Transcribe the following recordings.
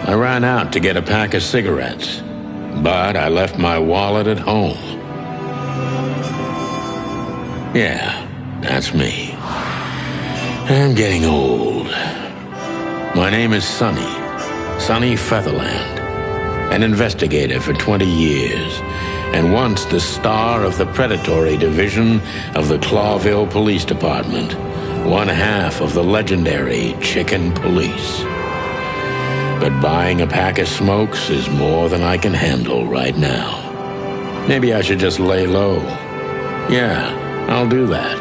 I ran out to get a pack of cigarettes, but I left my wallet at home. Yeah, that's me. I'm getting old. My name is Sonny Featherland, an investigator for 20 years, and once the star of the predatory division of the Clawville Police Department, one half of the legendary Chicken Police. But buying a pack of smokes is more than I can handle right now. Maybe I should just lay low. Yeah, I'll do that.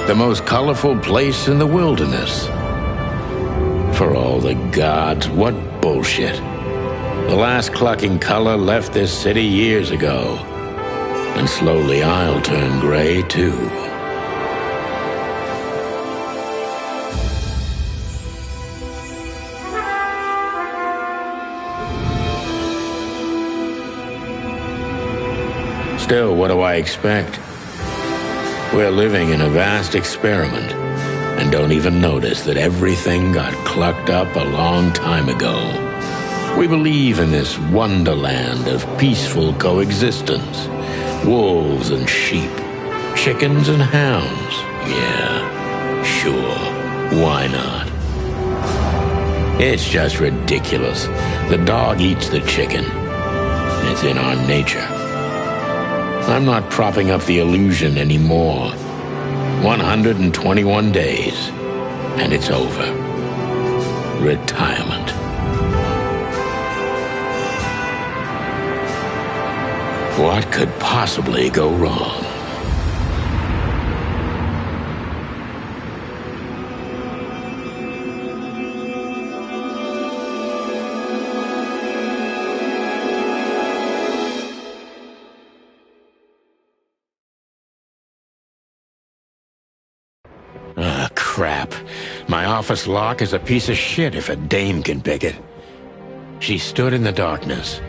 The most colorful place in the wilderness. For all the gods, what bullshit. The last clucking color left this city years ago. And slowly I'll turn gray too. Still, what do I expect? We're living in a vast experiment, and don't even notice that everything got clucked up a long time ago. We believe in this wonderland of peaceful coexistence. Wolves and sheep, chickens and hounds. Yeah, sure, why not? It's just ridiculous. The dog eats the chicken. It's in our nature. I'm not propping up the illusion anymore. 121 days, and it's over. Retirement. What could possibly go wrong? Ah, crap. My office lock is a piece of shit if a dame can pick it. She stood in the darkness.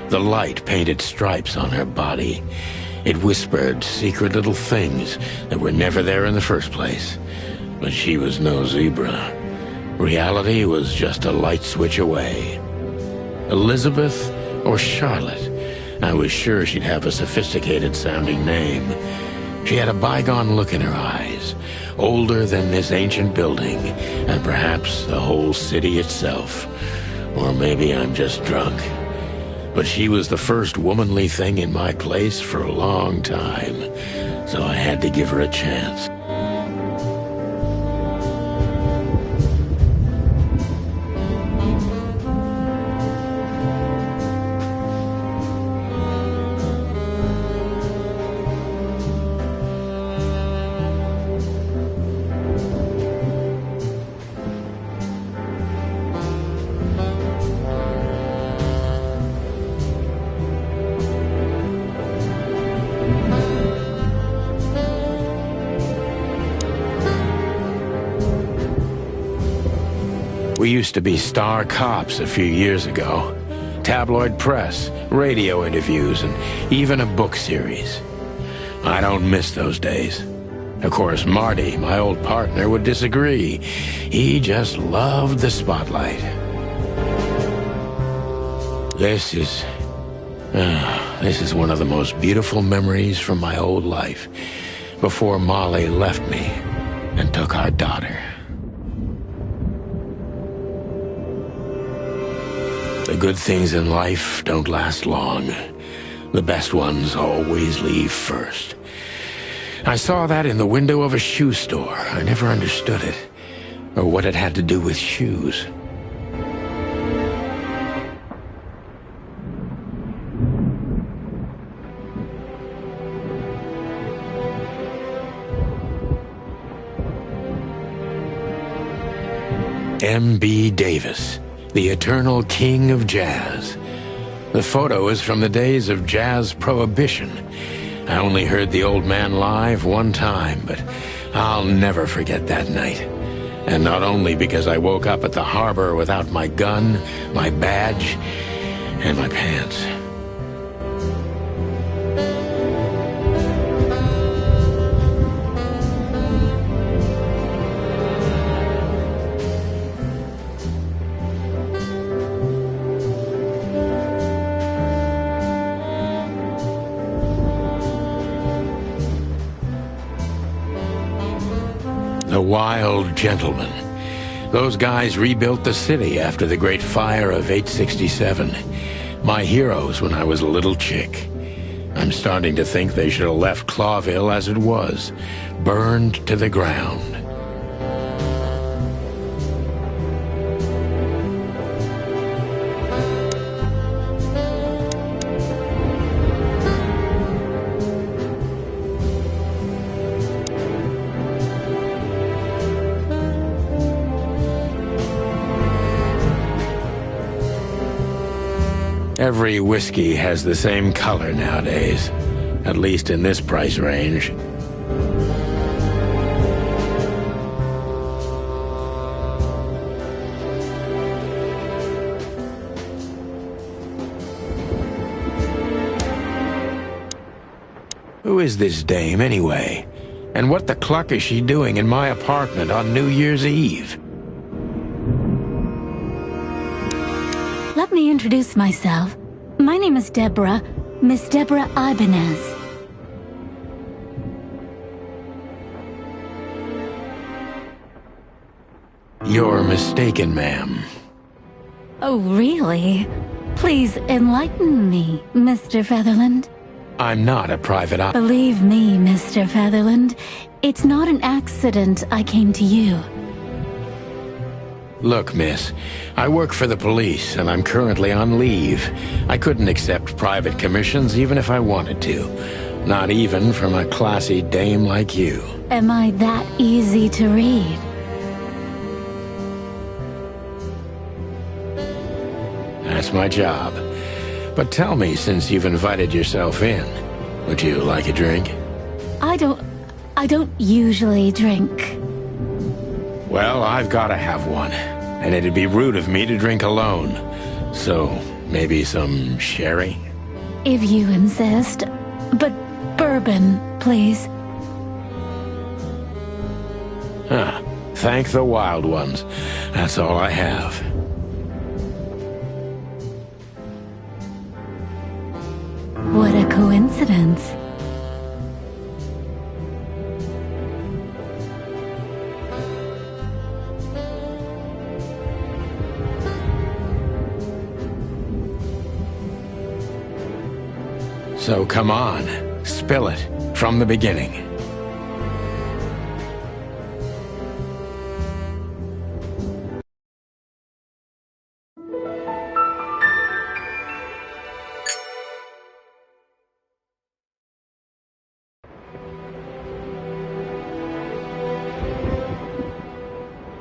The light painted stripes on her body. It whispered secret little things that were never there in the first place. But she was no zebra. Reality was just a light switch away. Elizabeth or Charlotte? I was sure she'd have a sophisticated-sounding name. She had a bygone look in her eyes, older than this ancient building, and perhaps the whole city itself. Or maybe I'm just drunk. But she was the first womanly thing in my place for a long time, so I had to give her a chance. We used to be star cops a few years ago. Tabloid press, radio interviews, and even a book series. I don't miss those days. Of course, Marty, my old partner, would disagree. He just loved the spotlight. This is one of the most beautiful memories from my old life, before Molly left me and took our daughter. The good things in life don't last long. The best ones always leave first. I saw that in the window of a shoe store. I never understood it, or what it had to do with shoes. M.B. Davis, the eternal king of jazz. The photo is from the days of jazz prohibition. I only heard the old man live one time, but I'll never forget that night. And not only because I woke up at the harbor without my gun, my badge, and my pants. wild gentlemen. Those guys rebuilt the city after the Great Fire of 867. My heroes when I was a little chick. I'm starting to think they should have left Clawville as it was, burned to the ground. Every whiskey has the same color nowadays, at least in this price range. Who is this dame, anyway? And what the cluck is she doing in my apartment on New Year's Eve? Let me introduce myself. My name is Deborah, Miss Deborah Ibanez. You're mistaken, ma'am. Oh, really? Please enlighten me, Mr. Featherland. I'm not a private eye. Believe me, Mr. Featherland, it's not an accident I came to you. Look, miss, I work for the police, and I'm currently on leave. I couldn't accept private commissions even if I wanted to. Not even from a classy dame like you. Am I that easy to read? That's my job. But tell me, since you've invited yourself in, would you like a drink? I don't usually drink. Well, I've got to have one, and it'd be rude of me to drink alone. So, maybe some sherry? If you insist. But bourbon, please. Huh. Thank the wild ones. That's all I have. What a coincidence. So come on, spill it from the beginning.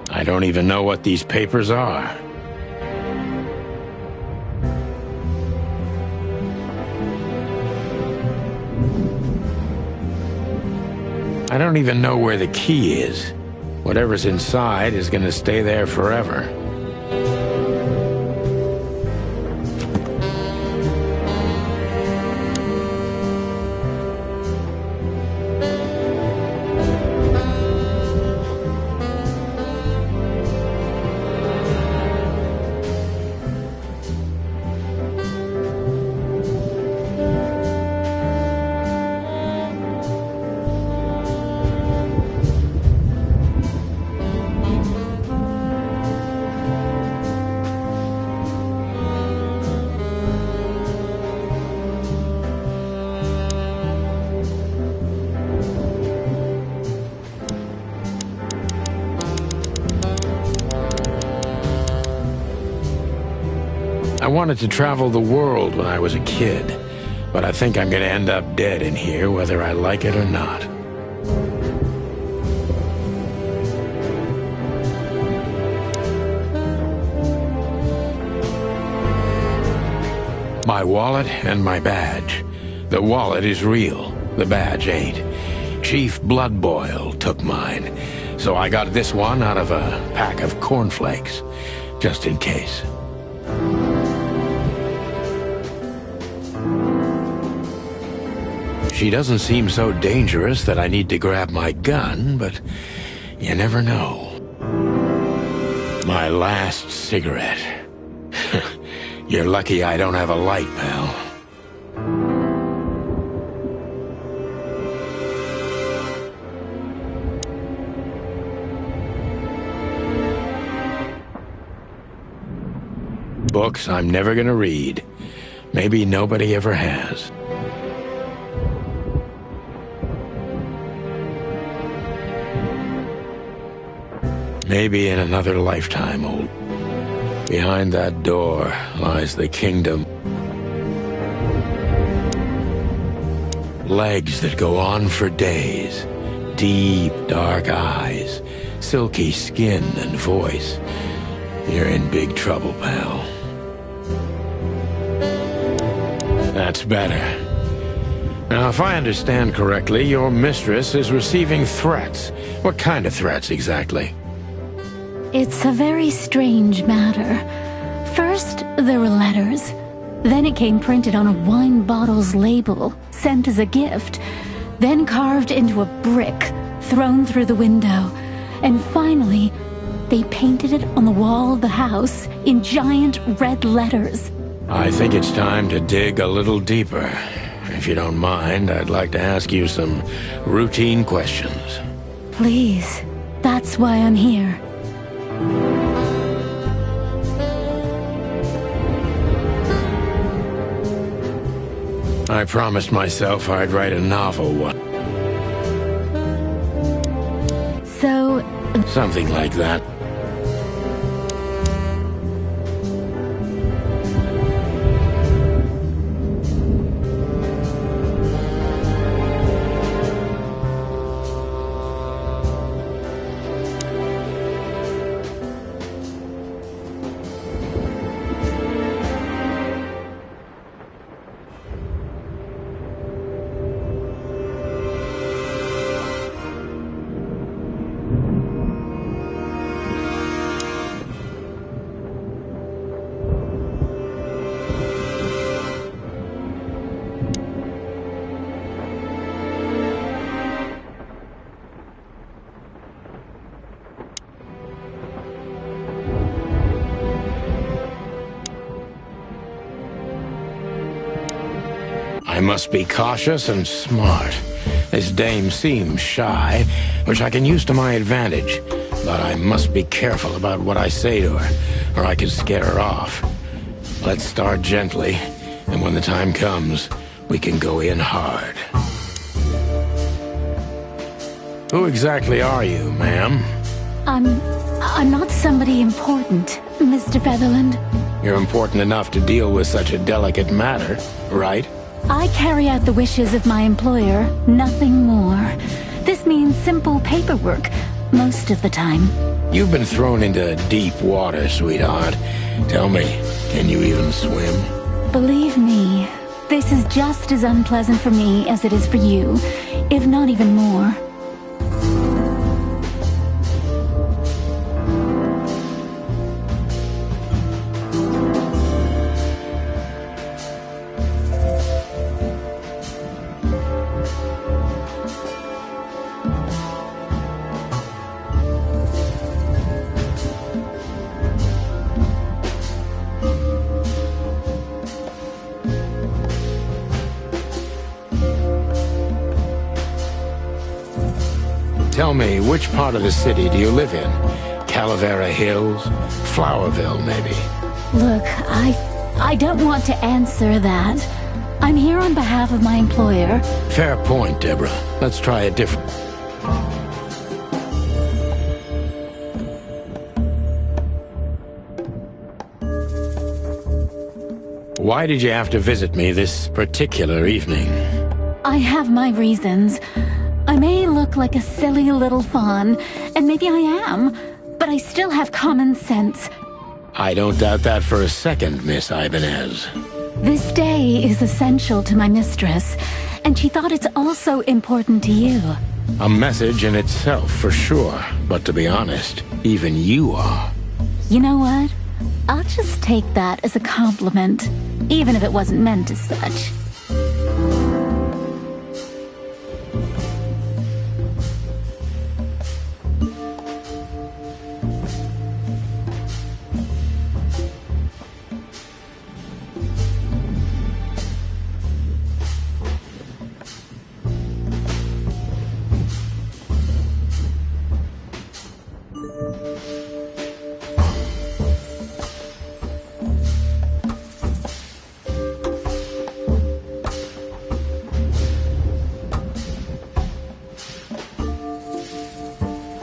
I don't even know what these papers are. I don't even know where the key is. Whatever's inside is gonna stay there forever. I wanted to travel the world when I was a kid, but I think I'm gonna end up dead in here whether I like it or not. My wallet and my badge. The wallet is real, the badge ain't. Chief Bloodboil took mine, so I got this one out of a pack of cornflakes, just in case. She doesn't seem so dangerous that I need to grab my gun, but you never know. My last cigarette. You're lucky I don't have a light, pal. books I'm never gonna read. Maybe nobody ever has. Maybe in another lifetime, old. Behind that door lies the kingdom. Legs that go on for days. Deep, dark eyes. Silky skin and voice. You're in big trouble, pal. That's better. Now, if I understand correctly, your mistress is receiving threats. What kind of threats, exactly? It's a very strange matter. First, there were letters. Then it came printed on a wine bottle's label, sent as a gift. Then carved into a brick, thrown through the window. And finally, they painted it on the wall of the house in giant red letters. I think it's time to dig a little deeper. If you don't mind, I'd like to ask you some routine questions. Please, that's why I'm here. I promised myself I'd write a novel one. So... Something like that. I must be cautious and smart. This dame seems shy, which I can use to my advantage. But I must be careful about what I say to her, or I could scare her off. Let's start gently, and when the time comes, we can go in hard. Who exactly are you, ma'am? I'm not somebody important, Mr. Featherland. You're important enough to deal with such a delicate matter, right? I carry out the wishes of my employer, nothing more. This means simple paperwork, most of the time. You've been thrown into deep water, sweetheart. Tell me, can you even swim? Believe me, this is just as unpleasant for me as it is for you, if not even more. Tell me, which part of the city do you live in? Calavera Hills? Flowerville, maybe? Look, I don't want to answer that. I'm here on behalf of my employer. Fair point, Deborah. Let's try it different. Why did you have to visit me this particular evening? I have my reasons. I may look like a silly little fawn, and maybe I am, but I still have common sense. I don't doubt that for a second, Miss Ibanez. This day is essential to my mistress, and she thought it's also important to you. A message in itself, for sure. But to be honest, even you are. You know what? I'll just take that as a compliment, even if it wasn't meant as such.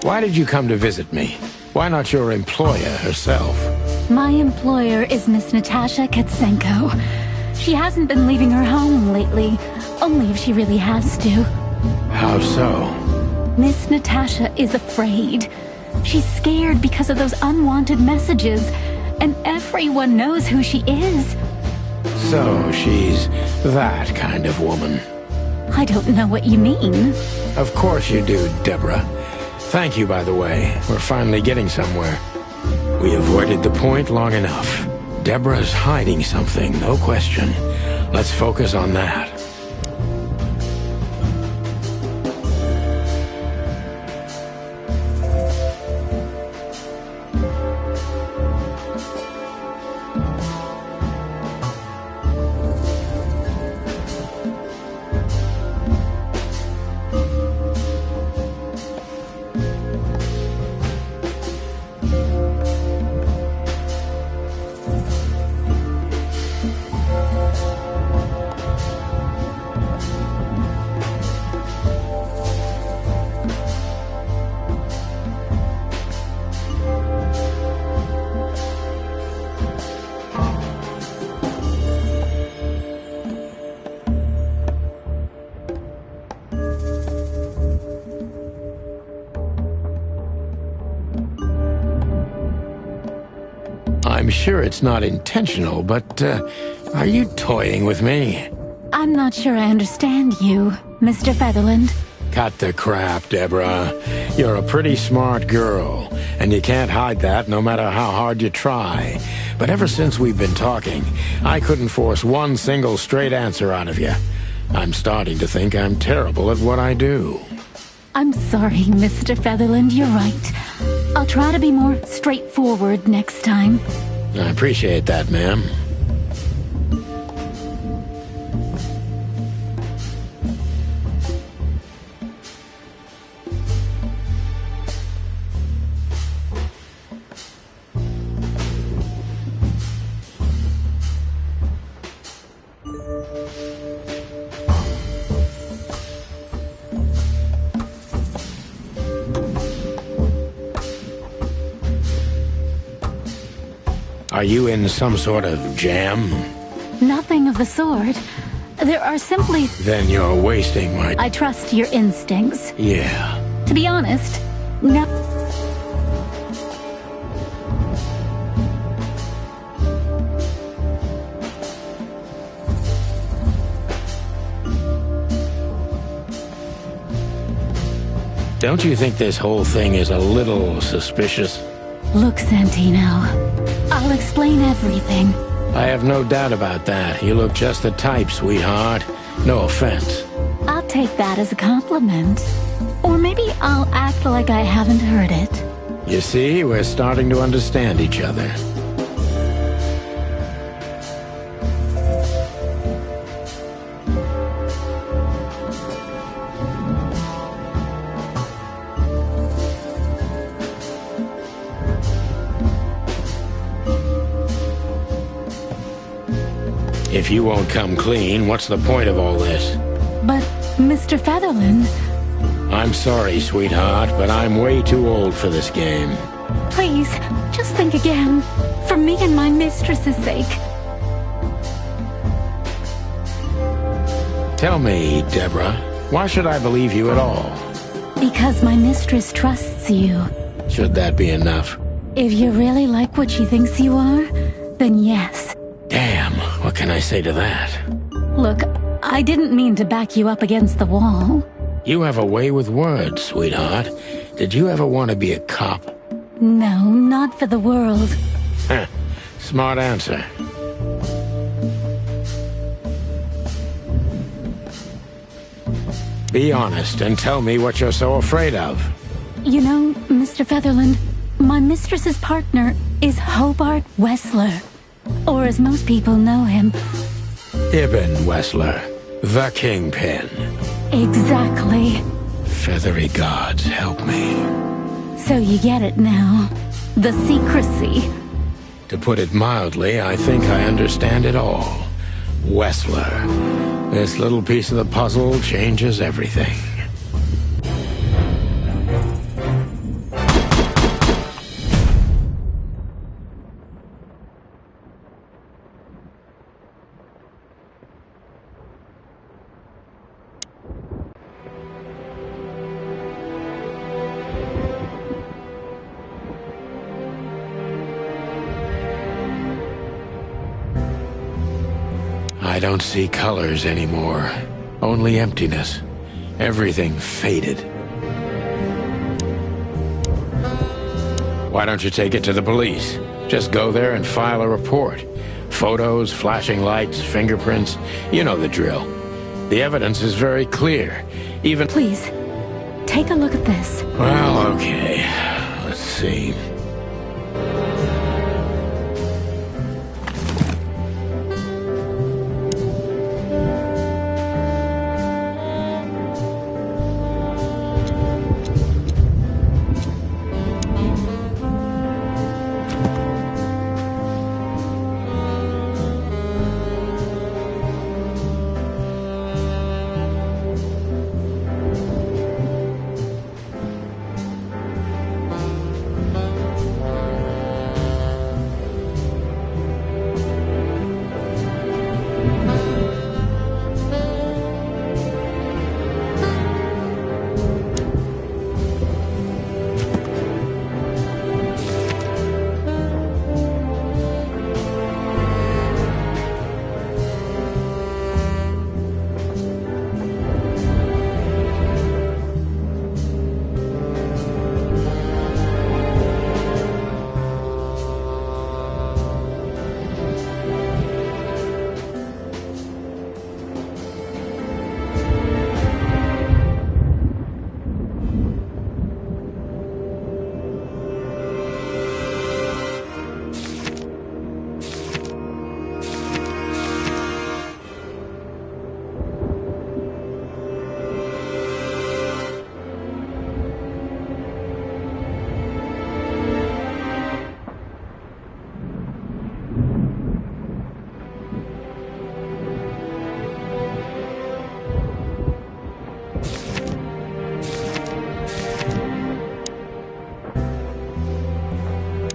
Why did you come to visit me? Why not your employer herself? My employer is Miss Natasha Katsenko. She hasn't been leaving her home lately, only if she really has to. How so? Miss Natasha is afraid. She's scared because of those unwanted messages, and everyone knows who she is. So she's that kind of woman. I don't know what you mean. Of course you do, Deborah. Thank you, by the way. We're finally getting somewhere. We avoided the point long enough. Deborah's hiding something, no question. Let's focus on that. I'm sure it's not intentional, but, are you toying with me? I'm not sure I understand you, Mr. Featherland. Cut the crap, Deborah. You're a pretty smart girl, and you can't hide that no matter how hard you try. But ever since we've been talking, I couldn't force one single straight answer out of you. I'm starting to think I'm terrible at what I do. I'm sorry, Mr. Featherland, you're right. I'll try to be more straightforward next time. I appreciate that, ma'am. Are you in some sort of jam? Nothing of the sort. There are simply... Then you're wasting my... I trust your instincts. Yeah. To be honest, no... Don't you think this whole thing is a little suspicious? Look, Santino, I'll explain everything. I have no doubt about that. You look just the type, sweetheart. No offense. I'll take that as a compliment. Or maybe I'll act like I haven't heard it. You see, we're starting to understand each other. If you won't come clean, what's the point of all this? But, Mr. Featherland... I'm sorry, sweetheart, but I'm way too old for this game. Please, just think again. For me and my mistress's sake. Tell me, Deborah, why should I believe you at all? Because my mistress trusts you. Should that be enough? If you really like what she thinks you are, then yes. Damn, what can I say to that? Look, I didn't mean to back you up against the wall. You have a way with words, sweetheart. Did you ever want to be a cop? No, not for the world. Heh, smart answer. Be honest and tell me what you're so afraid of. You know, Mr. Featherland, my mistress's partner is Hobart Wessler. Or as most people know him... Ibn Wessler, the Kingpin. Exactly. Feathery gods, help me. So you get it now. The secrecy. To put it mildly, I think I understand it all. Wessler. This little piece of the puzzle changes everything. don't see colors anymore. Only emptiness. Everything faded. Why don't you take it to the police? Just go there and file a report. Photos, flashing lights, fingerprints. You know the drill. The evidence is very clear. Even... Please, take a look at this. Well, okay. Let's see.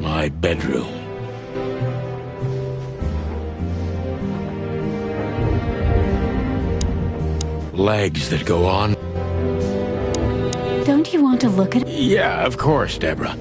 My bedroom. Legs that go on. Don't you want to look at it? Yeah, of course, Deborah.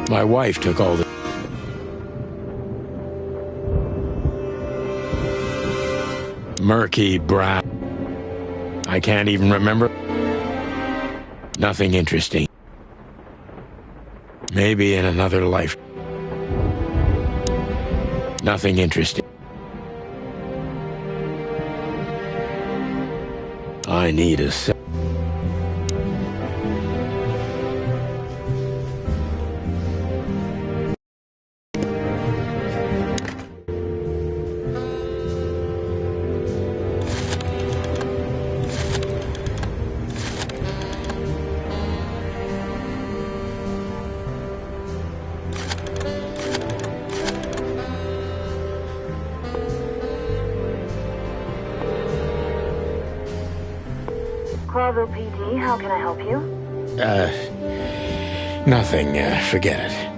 My wife took all the... Murky brown. I can't even remember. Nothing interesting. Maybe in another life. Nothing interesting. I need a... Corvo PD, how can I help you? Nothing. Forget it.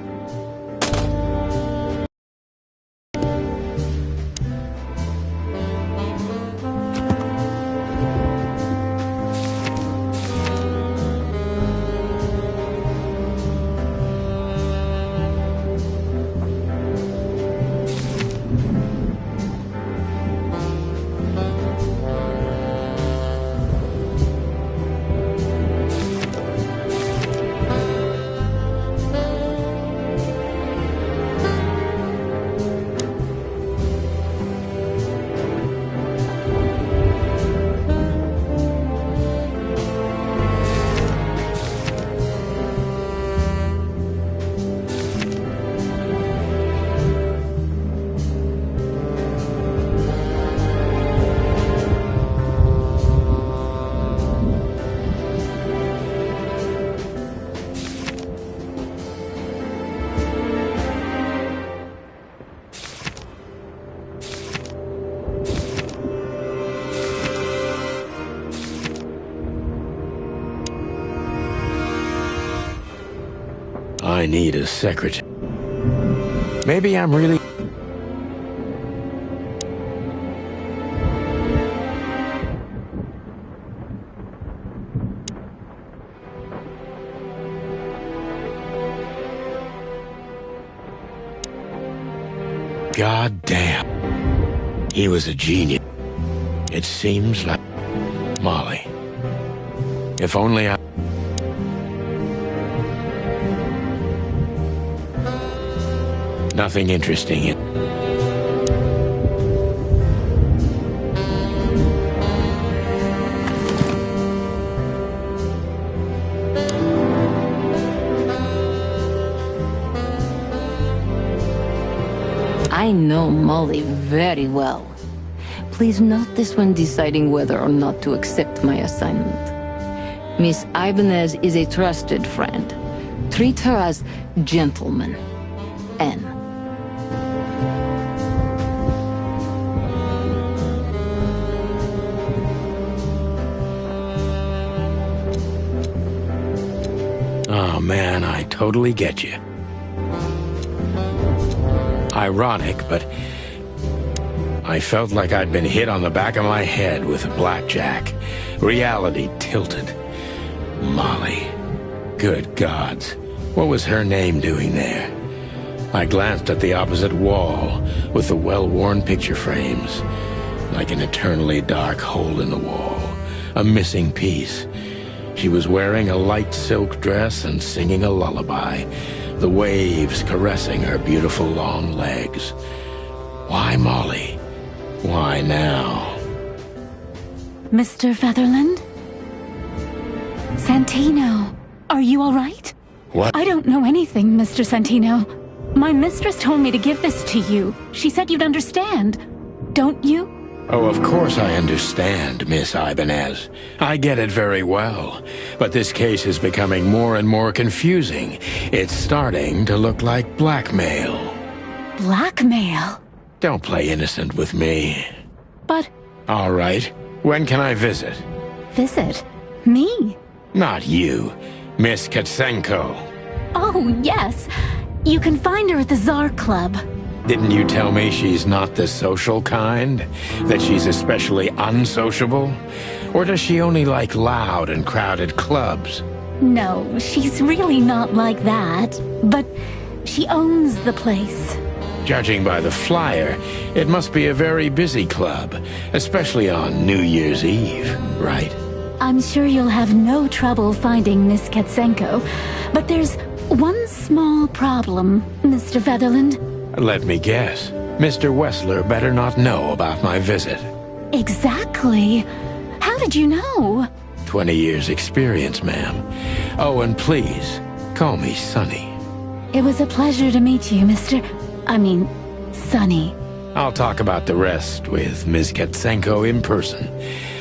need a secretary. Maybe I'm really... God damn. He was a genius. It seems like... Molly. If only I... Nothing interesting in... I know Molly very well. Please note this when deciding whether or not to accept my assignment. Miss Ibanez is a trusted friend. Treat her as gentleman. N. Oh man, I totally get you. Ironic, but I felt like I'd been hit on the back of my head with a blackjack. Reality tilted. Molly. Good gods. What was her name doing there? I glanced at the opposite wall with the well-worn picture frames. Like an eternally dark hole in the wall. A missing piece. She was wearing a light silk dress and singing a lullaby. The waves caressing her beautiful long legs. Why Molly? Why now? Mr. Featherland? Santino, are you all right? What? I don't know anything, Mr. Santino. My mistress told me to give this to you. She said you'd understand. Don't you? Oh, of course I understand, Miss Ibanez. I get it very well. But this case is becoming more and more confusing. It's starting to look like blackmail. Blackmail? Don't play innocent with me. But... All right. When can I visit? Visit? Me? Not you. Miss Katsenko. Oh, yes. You can find her at the Tsar Club. Didn't you tell me she's not the social kind? That she's especially unsociable? Or does she only like loud and crowded clubs? No, she's really not like that. But she owns the place. Judging by the flyer, it must be a very busy club, especially on New Year's Eve, right? I'm sure you'll have no trouble finding Miss Katsenko. But there's one small problem, Mr. Featherland. Let me guess. Mr. Wessler better not know about my visit. Exactly. How did you know? 20 years experience, ma'am. Oh, and please, call me Sonny. It was a pleasure to meet you, Sonny. I'll talk about the rest with Ms. Katsenko in person.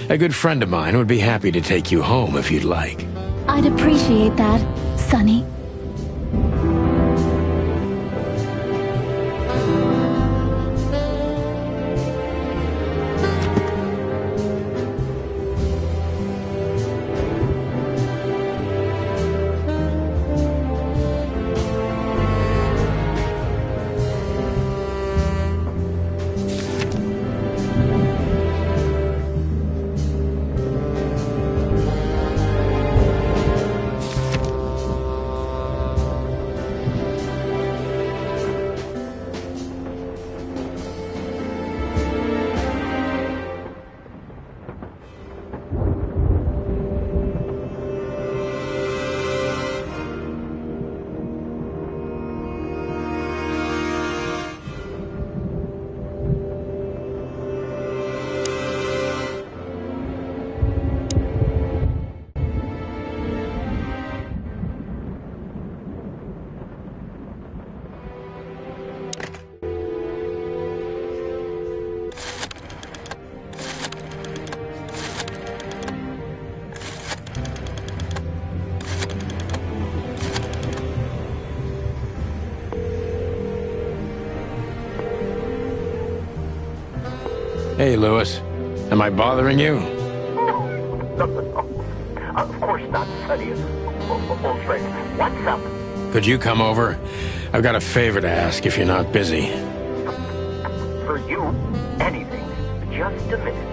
A good friend of mine would be happy to take you home if you'd like. I'd appreciate that, Sonny. Hey, Lewis. Am I bothering you? No. Of course not, Sonny. Ultra. What's up? could you come over? I've got a favor to ask if you're not busy. For you, anything. Just a minute.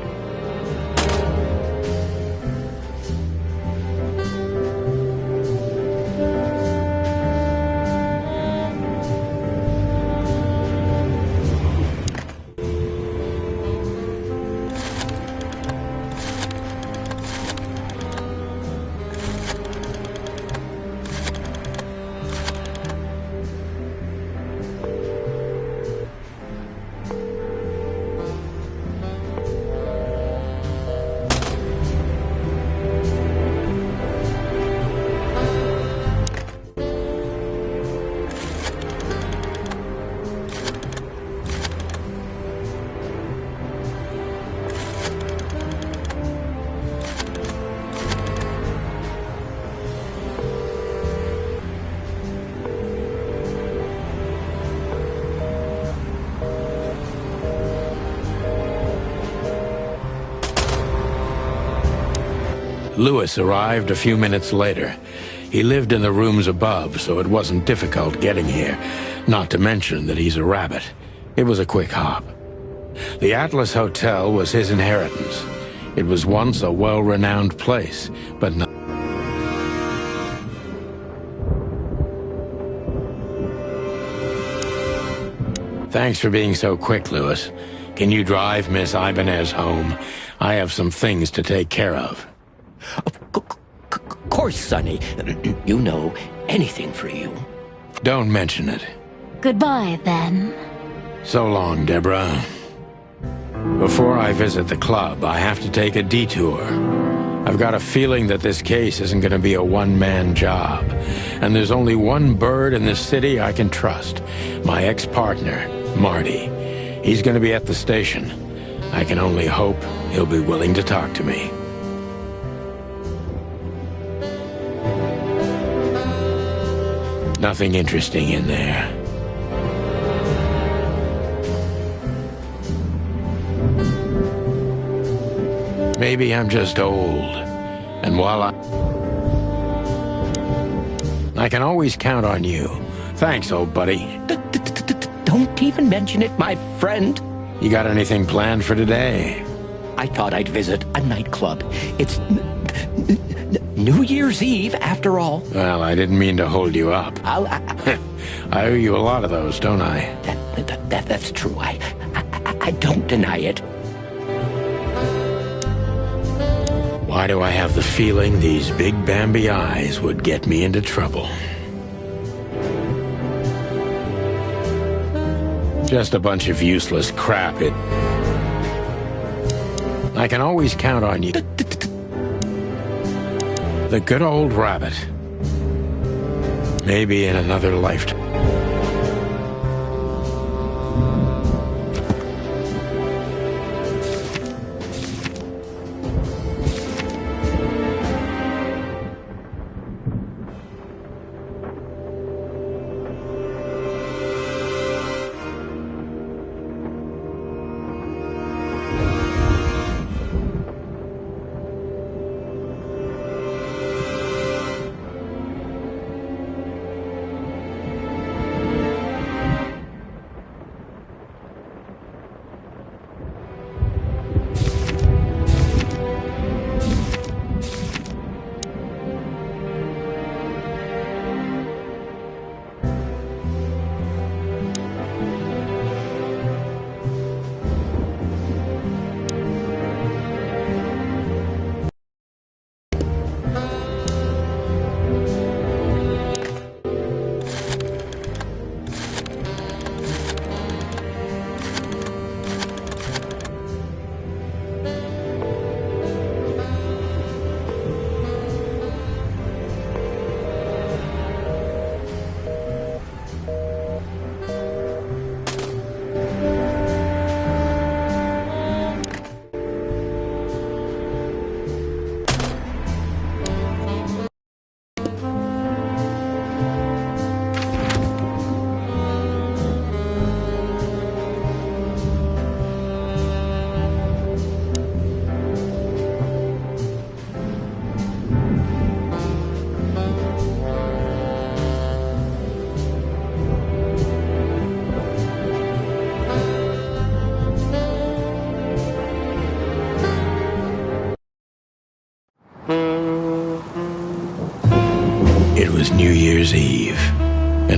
Lewis arrived a few minutes later. He lived in the rooms above, so it wasn't difficult getting here, not to mention that he's a rabbit. It was a quick hop. The Atlas Hotel was his inheritance. It was once a well-renowned place, but not... Thanks for being so quick, Lewis. Can you drive Miss Ibanez home? I have some things to take care of. Of course, Sonny. You know, anything for you. Don't mention it. Goodbye, then. So long, Deborah. Before I visit the club, I have to take a detour. I've got a feeling that this case isn't going to be a one-man job. And there's only one bird in this city I can trust. My ex-partner, Marty. He's going to be at the station. I can only hope he'll be willing to talk to me. Nothing interesting in there. Maybe I'm just old. And while I can always count on you. Thanks, old buddy. Don't even mention it, my friend. You got anything planned for today? I thought I'd visit a nightclub. It's New Year's Eve, after all. Well, I didn't mean to hold you up. I owe you a lot of those, don't I? That's true. I don't deny it. Why do I have the feeling these big Bambi eyes would get me into trouble? Just a bunch of useless crap. I can always count on you. The good old rabbit. Maybe in another lifetime.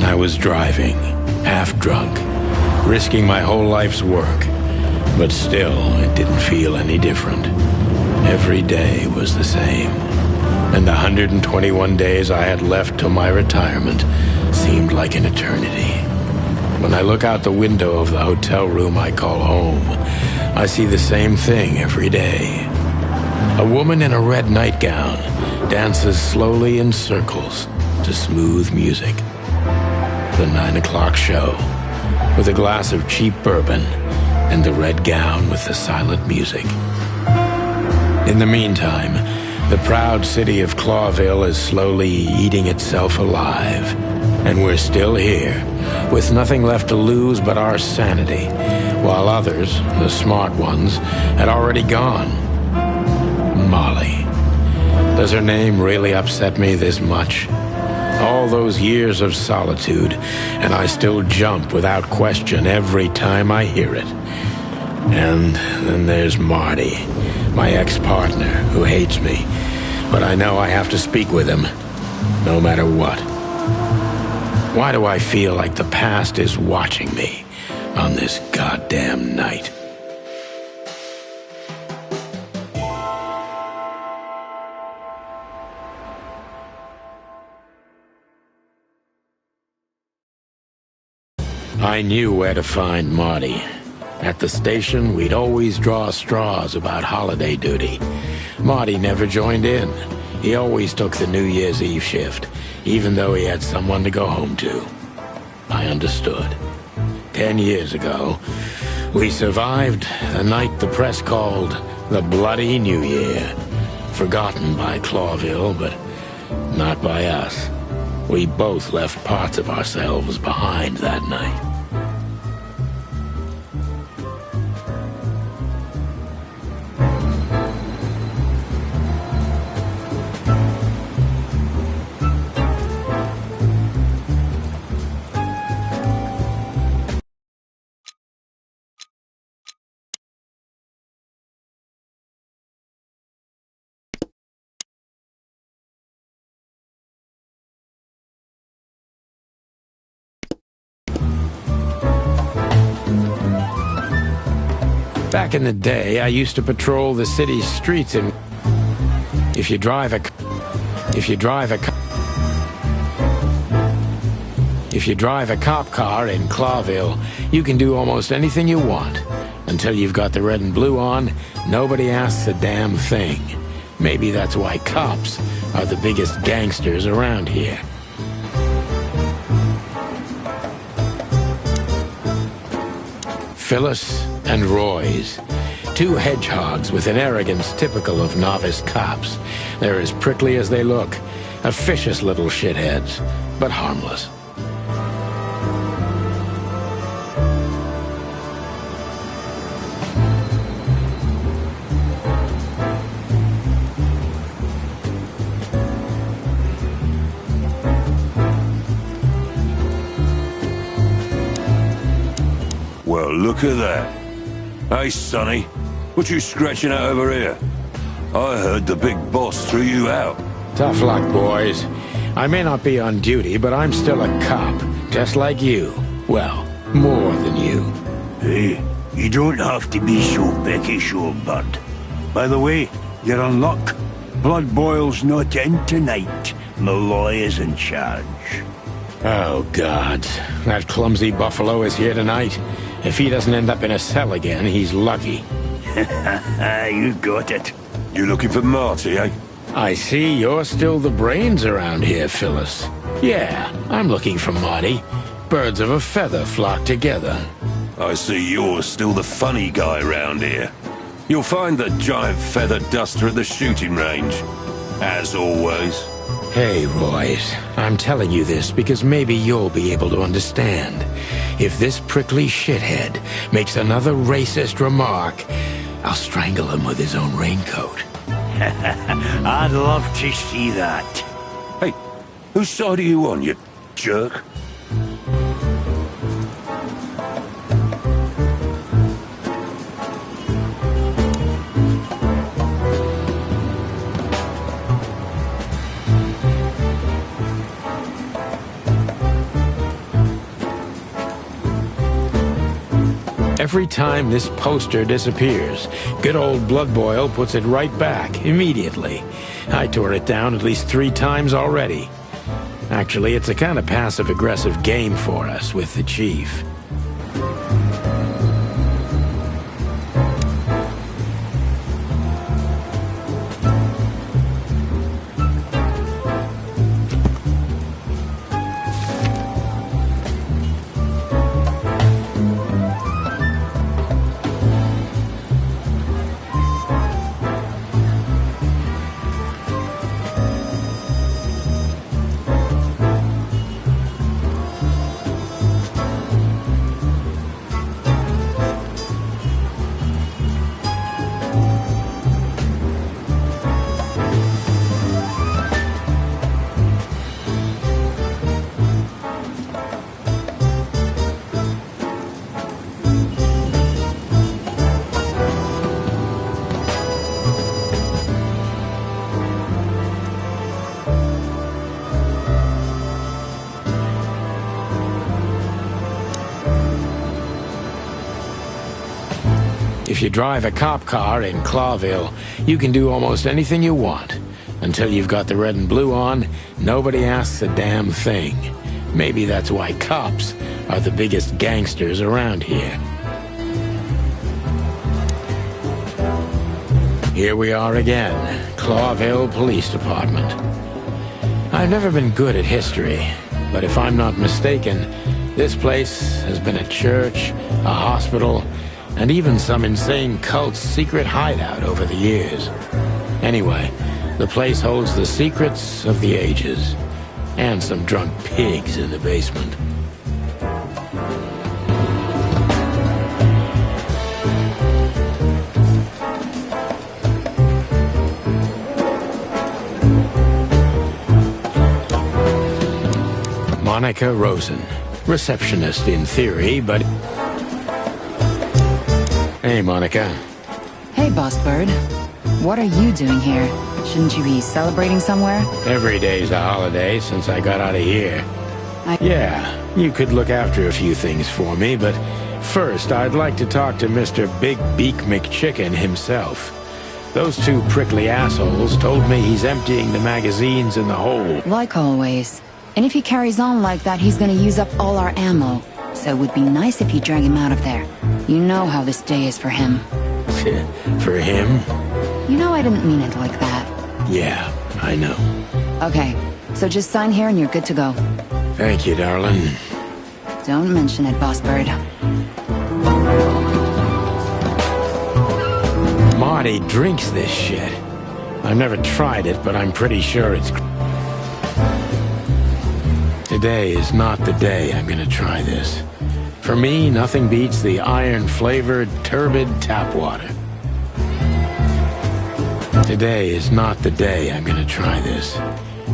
I was driving, half drunk, risking my whole life's work. But still, it didn't feel any different. Every day was the same. And the 121 days I had left till my retirement seemed like an eternity. When I look out the window of the hotel room I call home, I see the same thing every day. A woman in a red nightgown dances slowly in circles to smooth music. The 9 o'clock show, with a glass of cheap bourbon and the red gown with the silent music. In the meantime, the proud city of Clawville is slowly eating itself alive. And we're still here, with nothing left to lose but our sanity, while others, the smart ones, had already gone. Molly. Does her name really upset me this much? All those years of solitude, and I still jump without question every time I hear it. And then there's Marty, my ex-partner, who hates me. But I know I have to speak with him, no matter what. Why do I feel like the past is watching me on this goddamn night? I knew where to find Marty. At the station, we'd always draw straws about holiday duty. Marty never joined in. He always took the New Year's Eve shift, even though he had someone to go home to. I understood. 10 years ago, we survived a night the press called the Bloody New Year. Forgotten by Clawville, but not by us. We both left parts of ourselves behind that night. Back in the day, I used to patrol the city's streets and if you drive a cop car in Clawville, you can do almost anything you want. Until you've got the red and blue on, nobody asks a damn thing. Maybe that's why cops are the biggest gangsters around here. Phyllis and Royce, two hedgehogs with an arrogance typical of novice cops. They're as prickly as they look, officious little shitheads, but harmless. Well, look at that. Hey, Sonny, what you scratching out over here? I heard the big boss threw you out. Tough luck, boys. I may not be on duty, but I'm still a cop, just like you. Well, more than you. Hey, you don't have to be so peckish, old bud. By the way, you're on luck. Blood Boil's not in tonight. Malloy is in charge. Oh, God. That clumsy buffalo is here tonight. If he doesn't end up in a cell again, he's lucky. You got it. You looking for Marty, eh? I see you're still the brains around here, Phyllis. Yeah, I'm looking for Marty. Birds of a feather flock together. I see you're still the funny guy round here. You'll find the giant feather duster at the shooting range. As always. Hey, Royce, I'm telling you this because maybe you'll be able to understand. If this prickly shithead makes another racist remark, I'll strangle him with his own raincoat. I'd love to see that. Hey, whose side are you on, you jerk? Every time this poster disappears, good old Blood Boil puts it right back, immediately. I tore it down at least 3 times already. Actually, it's a kind of passive-aggressive game for us with the Chief. If you drive a cop car in Clawville, you can do almost anything you want. Until you've got the red and blue on, nobody asks a damn thing. Maybe that's why cops are the biggest gangsters around here. Here we are again, Clawville Police Department. I've never been good at history, but if I'm not mistaken, this place has been a church, a hospital, and even some insane cult's secret hideout over the years. Anyway, the place holds the secrets of the ages, and some drunk pigs in the basement. Monica Rosen, receptionist in theory, but... Hey, Monica. Hey, Boss Bird. What are you doing here? Shouldn't you be celebrating somewhere? Every day's a holiday since I got out of here. Yeah, you could look after a few things for me, but first I'd like to talk to Mr. Big Beak McChicken himself. Those 2 prickly assholes told me he's emptying the magazines in the hole. Like always. And if he carries on like that, he's gonna use up all our ammo. So it would be nice if you drag him out of there. You know how this day is for him. For him? You know I didn't mean it like that. Yeah, I know. Okay, so just sign here and you're good to go. Thank you, darling. Don't mention it, Boss Bird. Marty drinks this shit. I've never tried it, but I'm pretty sure it's... Today is not the day I'm gonna try this. For me, nothing beats the iron-flavored, turbid tap water. Today is not the day I'm gonna try this.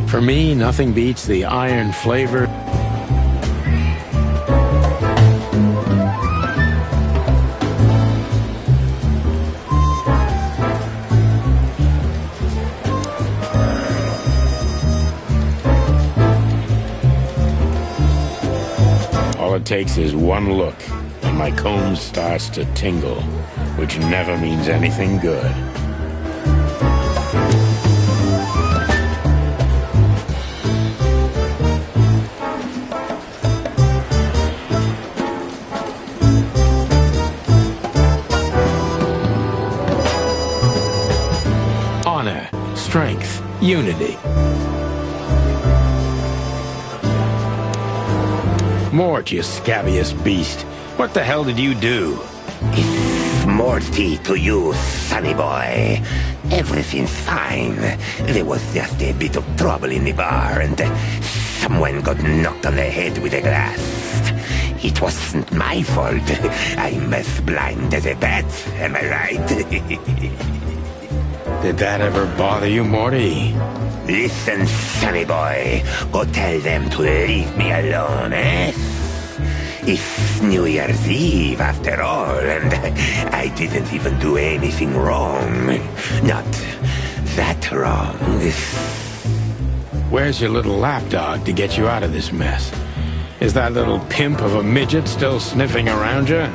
For me, nothing beats the iron-flavored... All it takes is one look, and my comb starts to tingle, which never means anything good. Honor, strength, unity. Mort, you scabbious beast. What the hell did you do? It's Morty to you, sonny boy. Everything's fine. There was just a bit of trouble in the bar, and someone got knocked on the head with a glass. It wasn't my fault. I'm as blind as a bat, am I right? Did that ever bother you, Morty? Listen, sonny boy. Go tell them to leave me alone, eh? It's New Year's Eve, after all, and I didn't even do anything wrong. Not that wrong. Where's your little lapdog to get you out of this mess? Is that little pimp of a midget still sniffing around you?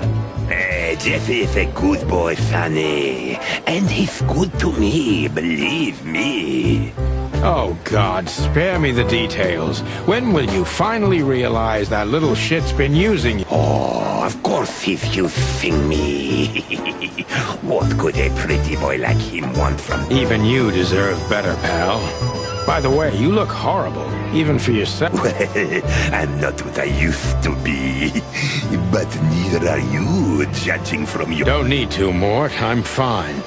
Jeffy is a good boy, Sonny. And he's good to me, believe me. Oh, God, spare me the details. When will you finally realize that little shit's been using you? Oh, of course he's using me. What could a pretty boy like him want from me? Even you deserve better, pal. By the way, you look horrible, even for yourself. Well, I'm not what I used to be. But neither are you, judging from your... Don't need to, Mort. I'm fine.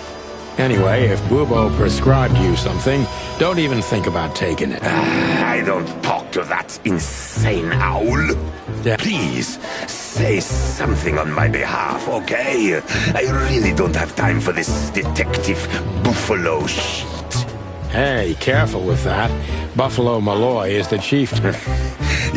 Anyway, if Bubo prescribed you something, don't even think about taking it. I don't talk to that insane owl. Yeah. Please, say something on my behalf, okay? I really don't have time for this Detective Buffalo shit. Hey, careful with that. Buffalo Malloy is the chieftain.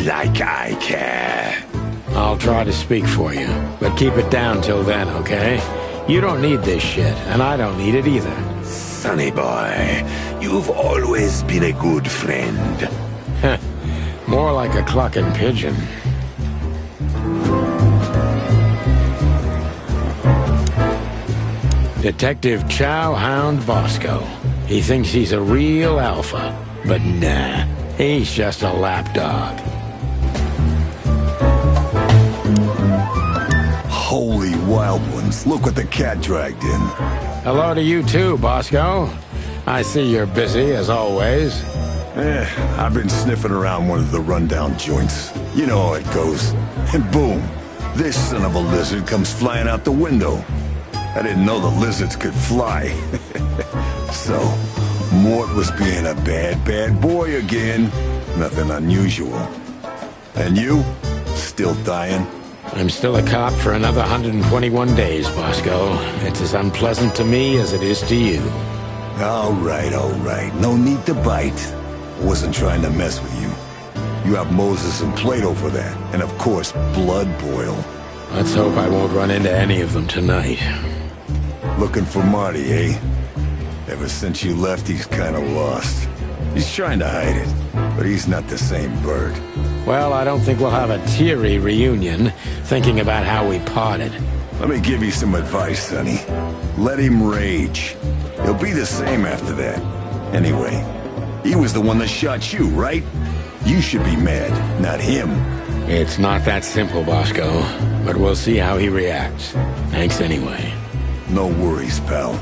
Like I care. I'll try to speak for you, but keep it down till then, okay? You don't need this shit, and I don't need it either. Sonny boy, you've always been a good friend. More like a clucking pigeon. Detective Chow Hound Bosco. He thinks he's a real alpha, but nah, he's just a lapdog. Holy wild ones, look what the cat dragged in. Hello to you too, Bosco. I see you're busy, as always. I've been sniffing around one of the rundown joints. You know how it goes. And boom, this son of a lizard comes flying out the window. I didn't know the lizards could fly. So, Mort was being a bad boy again. Nothing unusual. And you? Still dying? I'm still a cop for another 121 days, Bosco. It's as unpleasant to me as it is to you. All right. No need to bite. Wasn't trying to mess with you. You have Moses and Plato for that. And of course, Blood Boil. Let's hope I won't run into any of them tonight. Looking for Marty, eh? Ever since you left, he's kinda lost. He's trying to hide it, but he's not the same bird. Well, I don't think we'll have a teary reunion, thinking about how we parted. Let me give you some advice, Sonny. Let him rage. He'll be the same after that. Anyway, he was the one that shot you, right? You should be mad, not him. It's not that simple, Bosco, but we'll see how he reacts. Thanks anyway. No worries, pal.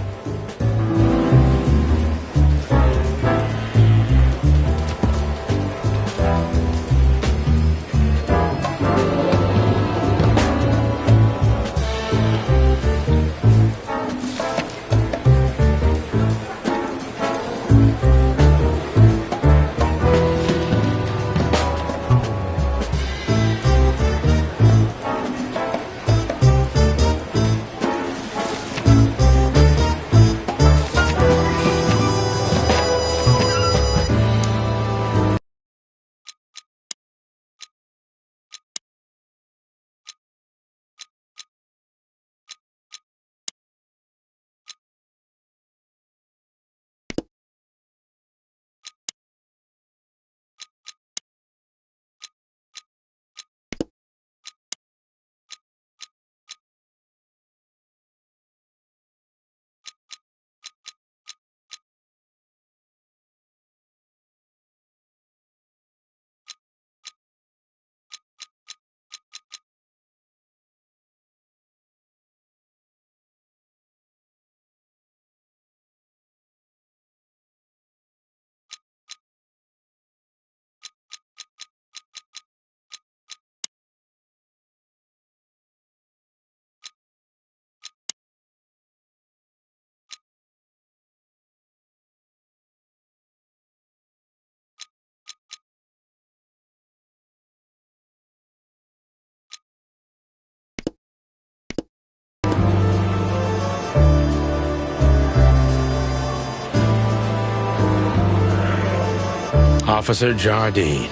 Officer Jardine.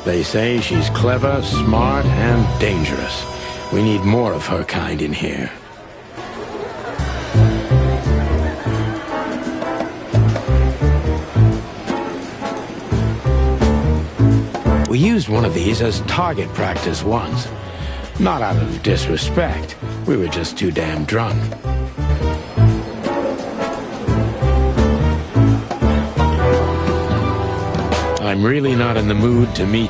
They say she's clever, smart, and dangerous. We need more of her kind in here. We used one of these as target practice once. Not out of disrespect. We were just too damn drunk. I'm really not in the mood to meet